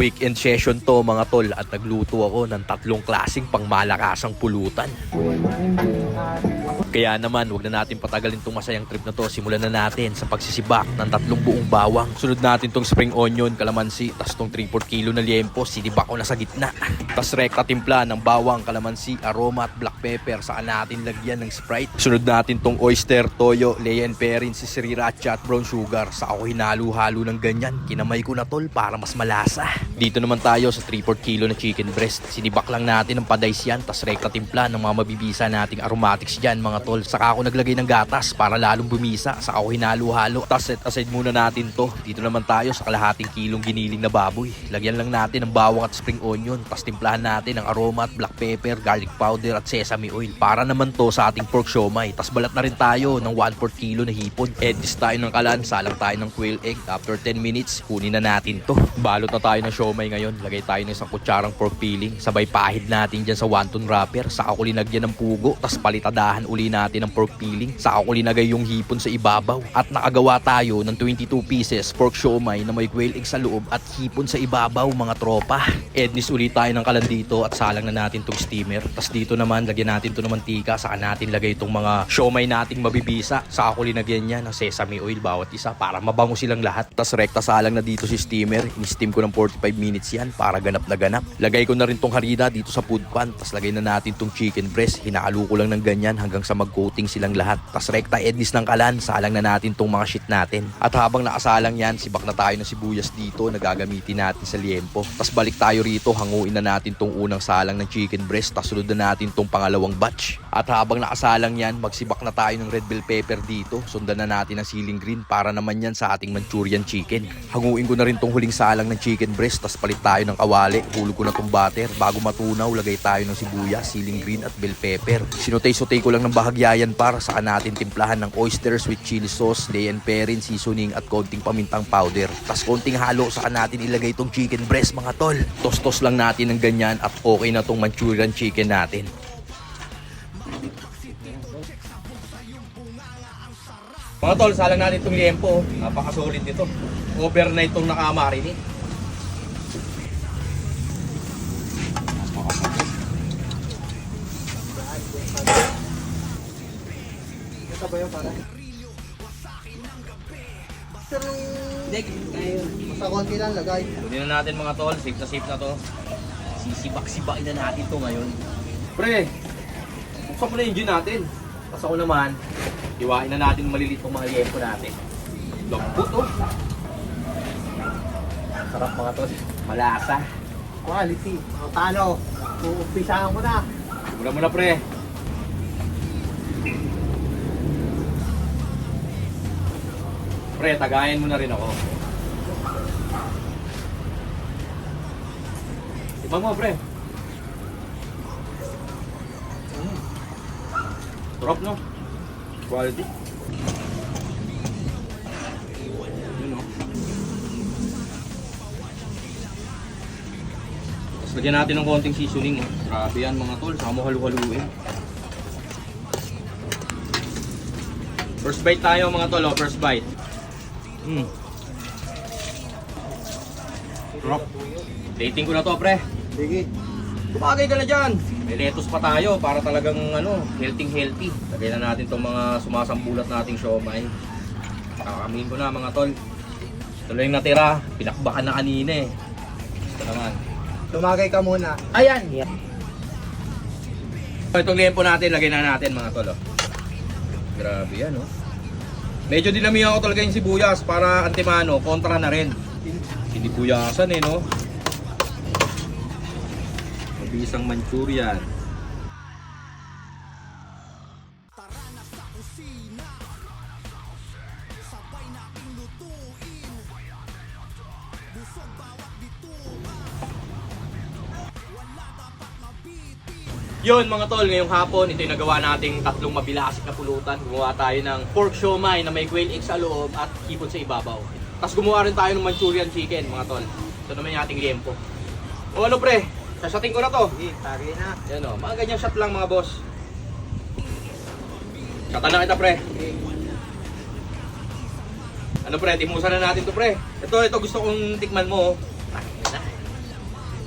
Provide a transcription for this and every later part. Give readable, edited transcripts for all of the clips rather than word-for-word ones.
Weekend session to mga tol at nagluto ako ng 3 klaseng pangmalakasang pulutan. Kaya naman, wag na natin patagalin tong masayang trip na to. Simulan na natin sa pagsisibak ng 3 buong bawang. Sunod natin tong spring onion, kalamansi, tas tong 3/4 kilo na liempo, sinibak ko na sa gitna. Tas rekta timpla ng bawang, kalamansi, aroma at black pepper. Saan natin lagyan ng Sprite. Sunod natin tong oyster, toyo, cayenne perin, sriracha at brown sugar. Sa ako hinalo-halo ng ganyan. Kinamay ko na tol para mas malasa. Dito naman tayo sa 3/4 kilo na chicken breast. Sinibak lang natin ng padays yan, tas rekta timpla ng mga mabibisa nating aromatics dyan mga tol. Saka ako naglagay ng gatas para lalong bumisa. Saka ako hinalo-halo. Tas set aside muna natin to. Dito naman tayo sa kalahating kilong giniling na baboy. Lagyan lang natin ng bawang at spring onion. Tas timplahan natin ng aroma at black pepper, garlic powder at sesame oil. Para naman to sa ating pork siomai. Tas balat na rin tayo ng 1/4 kilo na hipon. Edis tayo ng kalan. Salang tayo ng quail egg. After 10 minutes, kunin na natin to. Balot na tayo ng siomai ngayon. Lagay tayo ng isang kutsarang pork filling. Sabay pahid natin dyan sa wonton wrapper. Saka ko linagyan ng pugo. Tas palitadahan uli natin ng pork filling. Saka ko linagay yung hipon sa ibabaw. At nakagawa tayo ng 22 pieces pork siomai na may quail egg sa loob at hipon sa ibabaw mga tropa. Ednis ulit tayo ng kalan dito at salang na natin tong steamer. Tas dito naman lagyan natin to ng mantika. Saka natin lagay itong mga siomai nating mabibisa. Saka ko linagyan niya ng sesame oil bawat isa para mabango silang lahat. Tas rekta salang na dito si steamer. In-steam ko ng 45 minutes yan para ganap na ganap. Lagay ko na rin tong harina dito sa food pan. Tas lagay na natin tong chicken breast. Hinalo ko lang ng ganyan hanggang sa mag-coating silang lahat. Tas rekta ednis ng kalan. Salang na natin tong mga shit natin. At habang nakasalang yan, sibak na tayo ng sibuyas dito na gagamitin natin sa liempo. Tas balik tayo rito, hanguin na natin tong unang salang ng chicken breast. Tas sunod na natin tong pangalawang batch. At habang nakasalang yan, magsibak na tayo ng red bell pepper dito. Sundan na natin ang siling green para naman yan sa ating Manchurian chicken. Hanguin ko na rin tong huling salang ng chicken breast. Tas palit tayo ng kawali. Hulog ko na tong butter. Bago matunaw, lagay tayo ng sibuyas, siling green at bell pepper. Sinutay-sutay ko lang ng bahagya yan para saka natin timplahan ng oysters with chili sauce, cayenne perin, seasoning at konting pamintang powder. Tas konting halo saka natin ilagay itong chicken breast mga tol. Tos-tos lang natin ng ganyan at okay na tong Manchurian chicken natin. Mga tol, salang natin itong liempo. Napakasolid nito. Overnight itong nakamarinate. Ito ba yung para? Pero basta konti lang lagay. Kunin na natin mga tol, safe na to. Sisibak-sibakin na natin to ngayon. Pre, buksan mo na yung engine natin. Tapos ako naman, iwain na natin maliliit ng mga liempo natin. Lambot oh. Sarap mga tol, malasa. Quality. O talo, uumpisahan ko na. Mula mo na pre. Pre, tagayin mo na rin ako. Ibang mo pre. Sarap no? Quality. Yun o. Tapos lagyan natin ng konting seasoning. Grabe yan mga tol. Saka mo halu-haluin. First bite tayo mga tol. First bite. Sarap. Dating ko na to pre. Sige. Kumagay ka na dyan. May lettuce pa tayo para talagang healthy. Lagay na natin itong mga sumasambulat nating siomai. Kakamihin ko na mga tol. Ito lang yung natira. Pinakbakan na kanina eh. Ito naman. Tumagay ka muna. Ayan! Yeah. Itong liempo natin, lagay na natin mga tol. Grabe yan oh. Medyo dinamihan ko talaga yung sibuyas para antimano, kontra na rin. Sinibuyasan eh no. Mabisang Manchurian. Yun mga tol, ngayong hapon, ito yung nagawa nating 3 mabilasik na pulutan. Gumawa tayo ng pork siomai na may quail egg sa loob at hipon sa ibabaw. Tapos gumawa rin tayo ng Manchurian chicken mga tol. Ito naman yung ating liempo. O ano pre, sasating ko na to. Sige, tagay na. Yan o, mga ganyang shot lang mga boss. Shota na kita pre. Ano pre, timusan na natin to pre. Ito gusto kong tikman mo.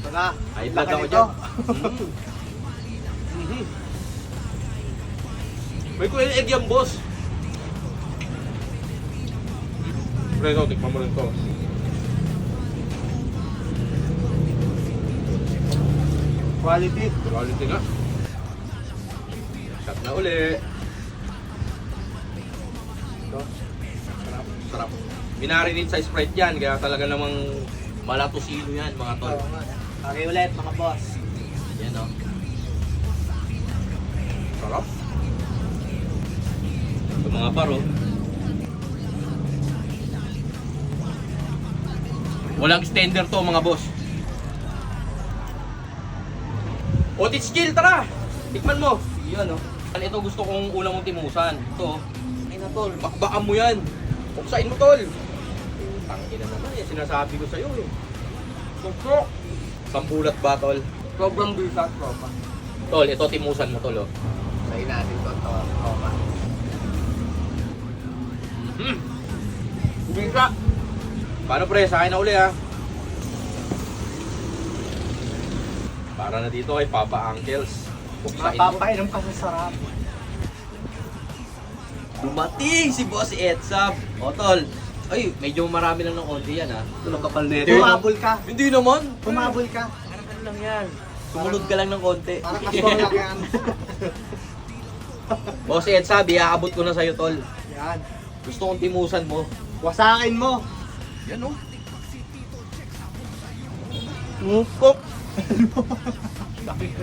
Ito na. High blood Laki ako nito. dyan. May quail egg yan, boss. Pre, ito, tikman mo rin to. Quality. Quality nga. Shot na uli. Ito. Sarap. Sarap. Minarinate sa Sprite yan, kaya talaga namang malatosino yan, mga tol. Okay ulit mga boss. Yan o. Sarap. Ito mga paro. Walang extender to mga boss. Otit skill, tara! Tikman mo. Yan o. Ito gusto kong ulang mong timusan. Ito. Ay na tol, bakbakan mo yan. Buksain mo tol. Tangin na naman yan, sinasabi ko sa'yo eh. Kusok! Sambulat ba tol? Sobrang bisa, tropa. Tol, ito timusan mo tol oh. Sayin natin ito. Tropa. Bisa! Paano pre, sa akin na uli ha? Para na dito kay Papa Uncles. Buksain mo. Mapapainom ka sa sarap. Dumating si Boss Edsab. O tol, ay medyo marami lang ng konti yan ha. Ito lang kapal nito. Pumabol ka. Hindi naman. Pumabol ka. Ano lang yan. Sumunod ka lang ng konti. Parang kasbang lang yan. Boss Edsab, iaabot ko na sa'yo tol. Yan. Gusto kong timusan mo. Wasakin mo. Yan o. Mukok.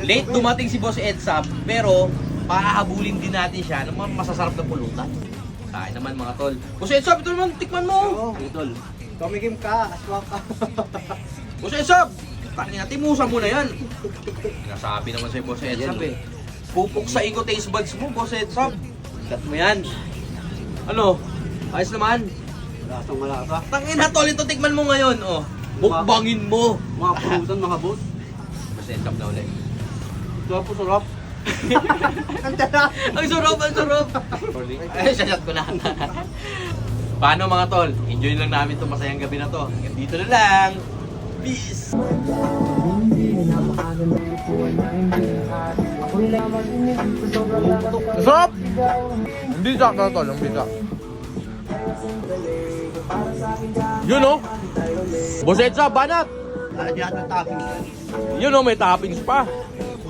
Late dumating si Boss Edsab, pero pahahabulin din natin siya ng mga masasarap na pulutan. Sa akin naman mga tol. Boss Edsab, ito naman, tikman mo. Oo. Hey, tol. Tumikim ka. Aswang ka. Boss Edsab, tangin na, timusan mo na yan. Sinasabi naman sa'yo Boss Edsab eh. Pupuksain ko taste buds mo, Boss Edsab. Gat mo yan. Ano? Ayos naman. Lasang malasa. Tangin na tol, ito tikman mo ngayon, oh. Mukbangin mo. Mga pulutan, mga boss. Boss Edsab na ulit. Sarap po, sarap. Ang tara. Ang sarap, ang sarap. Ay, sasat ko na. Paano mga tol? Enjoy lang namin itong masayang gabi na to. Hanggang dito na lang. Peace! Sarap! Ang bisa ka tol, ang bisa. Yun oh! Boss Edsab, banat! Lagyan ng toppings yan. Yun oh, may toppings pa.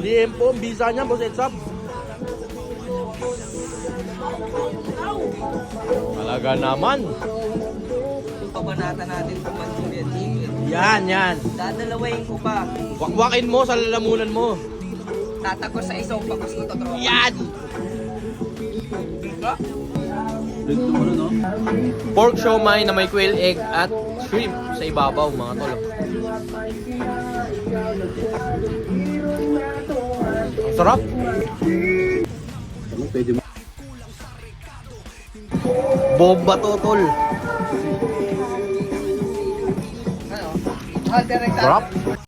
Liempo, ang bisa niya, Boss Edsab. Talaga naman. Pabanata natin kung mansulit. Yan, yan. Dadalawain ko pa. Wakwakin mo sa lalamunan mo. Tatagos sa isang bakos ko to, bro. Yan! Pork siomai na may quail egg at shrimp sa ibabaw, mga tol. Ang sarap. Bomba to, tol. Ano? Halter Sarap.